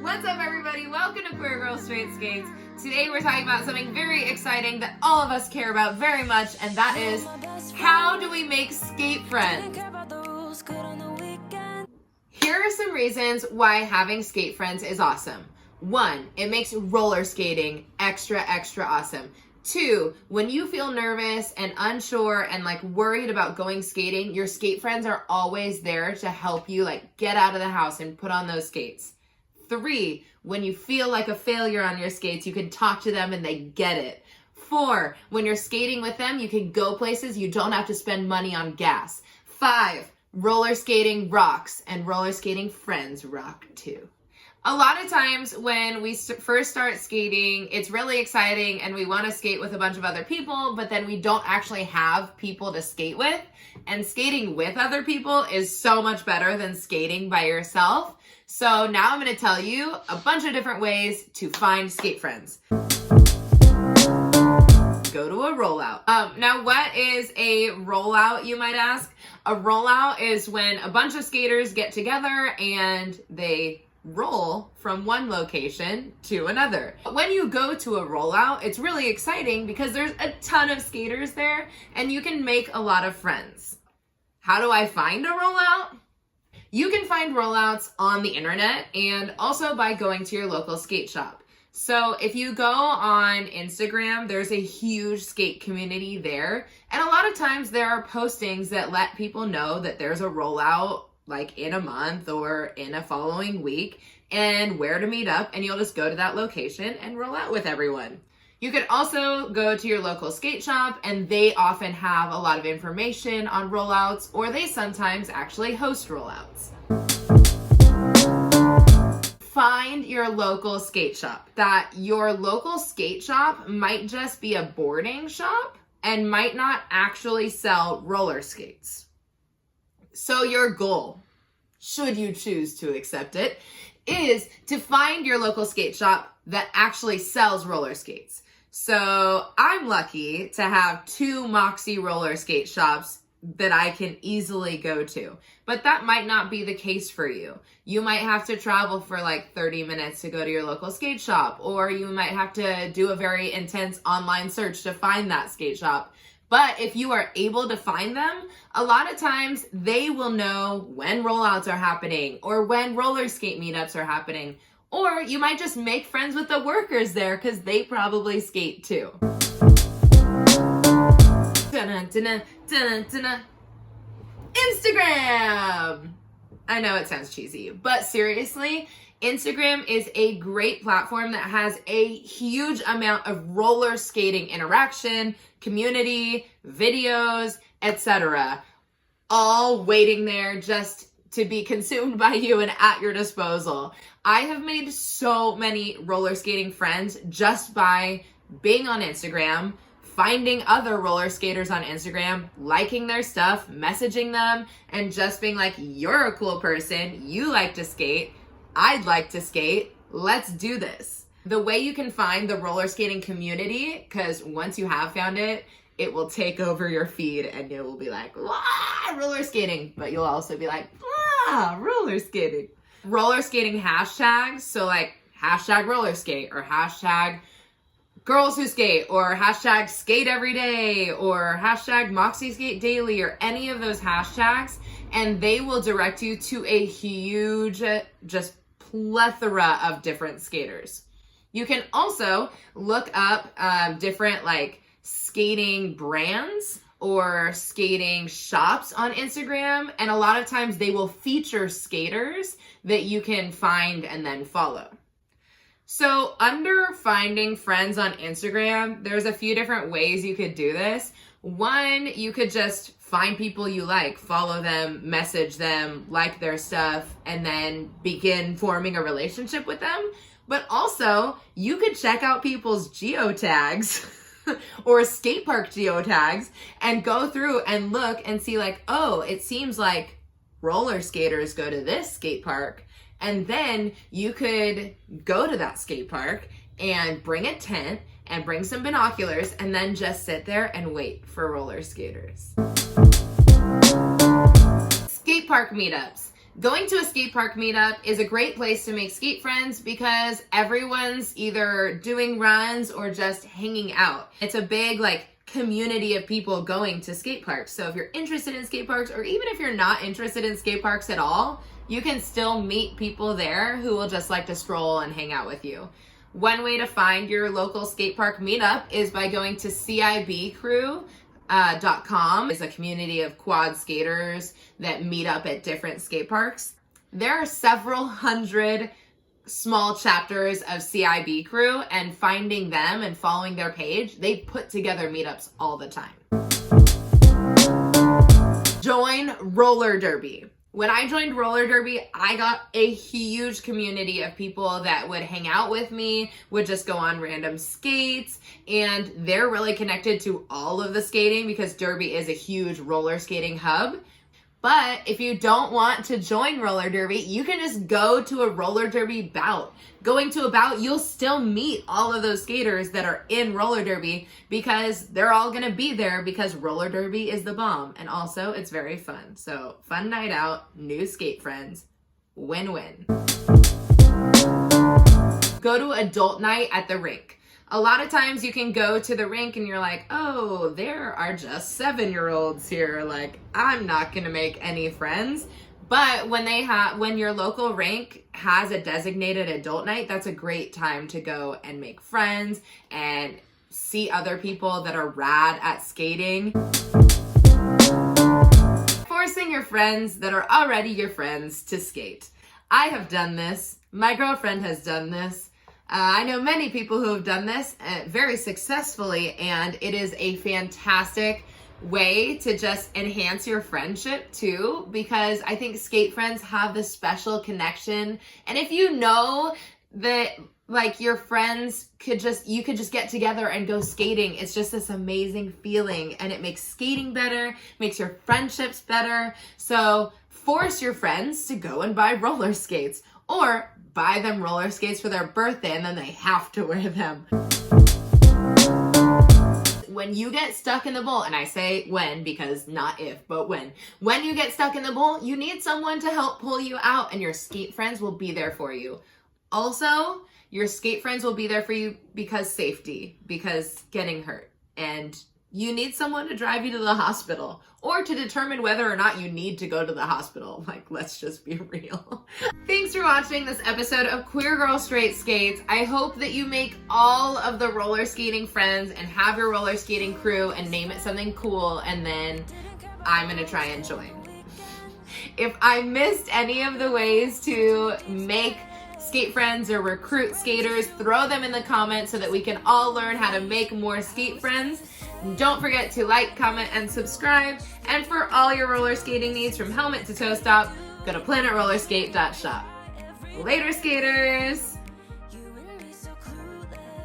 What's up, everybody? Welcome to Queer Girl Straight Skates. Today we're talking about something very exciting that all of us care about very much, and that is how do we make skate friends? Here are some reasons why having skate friends is awesome. 1, it makes roller skating extra awesome. 2, when you feel nervous and unsure and worried about going skating, your skate friends are always there to help you get out of the house and put on those skates. 3, when you feel like a failure on your skates, you can talk to them and they get it. 4, when you're skating with them, you can go places you don't have to spend money on gas. 5, roller skating rocks, and roller skating friends rock too. A lot of times when we first start skating, it's really exciting and we want to skate with a bunch of other people, but then we don't actually have people to skate with. And skating with other people is so much better than skating by yourself. So now I'm going to tell you a bunch of different ways to find skate friends. Go to a rollout. Now, what is a rollout, you might ask? A rollout is when a bunch of skaters get together and they roll from one location to another. When you go to a rollout, it's really exciting because there's a ton of skaters there and you can make a lot of friends. How do I find a rollout? You can find rollouts on the internet and also by going to your local skate shop. So if you go on Instagram, there's a huge skate community there. And a lot of times there are postings that let people know that there's a rollout in a month or in a following week and where to meet up, and you'll just go to that location and roll out with everyone. You could also go to your local skate shop and they often have a lot of information on rollouts, or they sometimes actually host rollouts. Find your local skate shop. That your local skate shop might just be a boarding shop and might not actually sell roller skates. So your goal, should you choose to accept it, is to find your local skate shop that actually sells roller skates. So I'm lucky to have 2 Moxie roller skate shops that I can easily go to, but that might not be the case for you. You might have to travel for 30 minutes to go to your local skate shop, or you might have to do a very intense online search to find that skate shop. But if you are able to find them, a lot of times they will know when rollouts are happening or when roller skate meetups are happening. Or you might just make friends with the workers there because they probably skate too. Instagram! I know it sounds cheesy, but seriously, Instagram is a great platform that has a huge amount of roller skating interaction, community, videos, etc. all waiting there just to be consumed by you and at your disposal. I have made so many roller skating friends just by being on Instagram, finding other roller skaters on Instagram, liking their stuff, messaging them, and just being like, you're a cool person, you like to skate, I'd like to skate, let's do this. The way you can find the roller skating community, because once you have found it, it will take over your feed and it will be like, ah, roller skating, but you'll also be like, ah, roller skating. Roller skating hashtags, so hashtag roller skate or hashtag girls who skate or hashtag skate every day or hashtag Moxie skate daily or any of those hashtags, and they will direct you to a huge just plethora of different skaters. You can also look up different skating brands or skating shops on Instagram, and a lot of times they will feature skaters that you can find and then follow. So under finding friends on Instagram, there's a few different ways you could do this. 1, you could just find people you like, follow them, message them, like their stuff, and then begin forming a relationship with them. But also, you could check out people's geotags or Skatepark geotags and go through and look and see oh, it seems like roller skaters go to this skate park. And then you could go to that skate park and bring a tent and bring some binoculars and then just sit there and wait for roller skaters. Skate park meetups. Going to a skate park meetup is a great place to make skate friends because everyone's either doing runs or just hanging out. It's a big like community of people going to skate parks. So if you're interested in skate parks, or even if you're not interested in skate parks at all, you can still meet people there who will just like to stroll and hang out with you. One way to find your local skate park meetup is by going to CIBcrew.com. It's a community of quad skaters that meet up at different skate parks. There are several hundred small chapters of CIB Crew, and finding them and following their page, they put together meetups all the time. Join roller derby. When I joined roller derby, I got a huge community of people that would hang out with me, would just go on random skates, and they're really connected to all of the skating because derby is a huge roller skating hub. But if you don't want to join roller derby, you can just go to a roller derby bout. Going to a bout, you'll still meet all of those skaters that are in roller derby because they're all gonna be there because roller derby is the bomb. And also, it's very fun. So, fun night out, new skate friends, win-win. Go to adult night at the rink. A lot of times you can go to the rink and you're like, oh, there are just 7-year-olds here. Like, I'm not gonna make any friends. But when your local rink has a designated adult night, that's a great time to go and make friends and see other people that are rad at skating. Forcing your friends that are already your friends to skate. I have done this. My girlfriend has done this. I know many people who have done this very successfully, and it is a fantastic way to just enhance your friendship too, because I think skate friends have this special connection. And if you know that like your friends you could just get together and go skating, it's just this amazing feeling, and it makes skating better, makes your friendships better. So force your friends to go and buy roller skates, or buy them roller skates for their birthday and then they have to wear them. When you get stuck in the bowl, and I say when because not if, but when you get stuck in the bowl, you need someone to help pull you out, and your skate friends will be there for you. Also, your skate friends will be there for you because safety, because getting hurt, and you need someone to drive you to the hospital or to determine whether or not you need to go to the hospital. Like, let's just be real. Thanks for watching this episode of Queer Girl Straight Skates. I hope that you make all of the roller skating friends and have your roller skating crew and name it something cool, and then I'm gonna try and join. If I missed any of the ways to make skate friends or recruit skaters, throw them in the comments so that we can all learn how to make more skate friends. Don't forget to like, comment, and subscribe. And for all your roller skating needs from helmet to toe stop, go to planetrollerskate.shop. Later, skaters!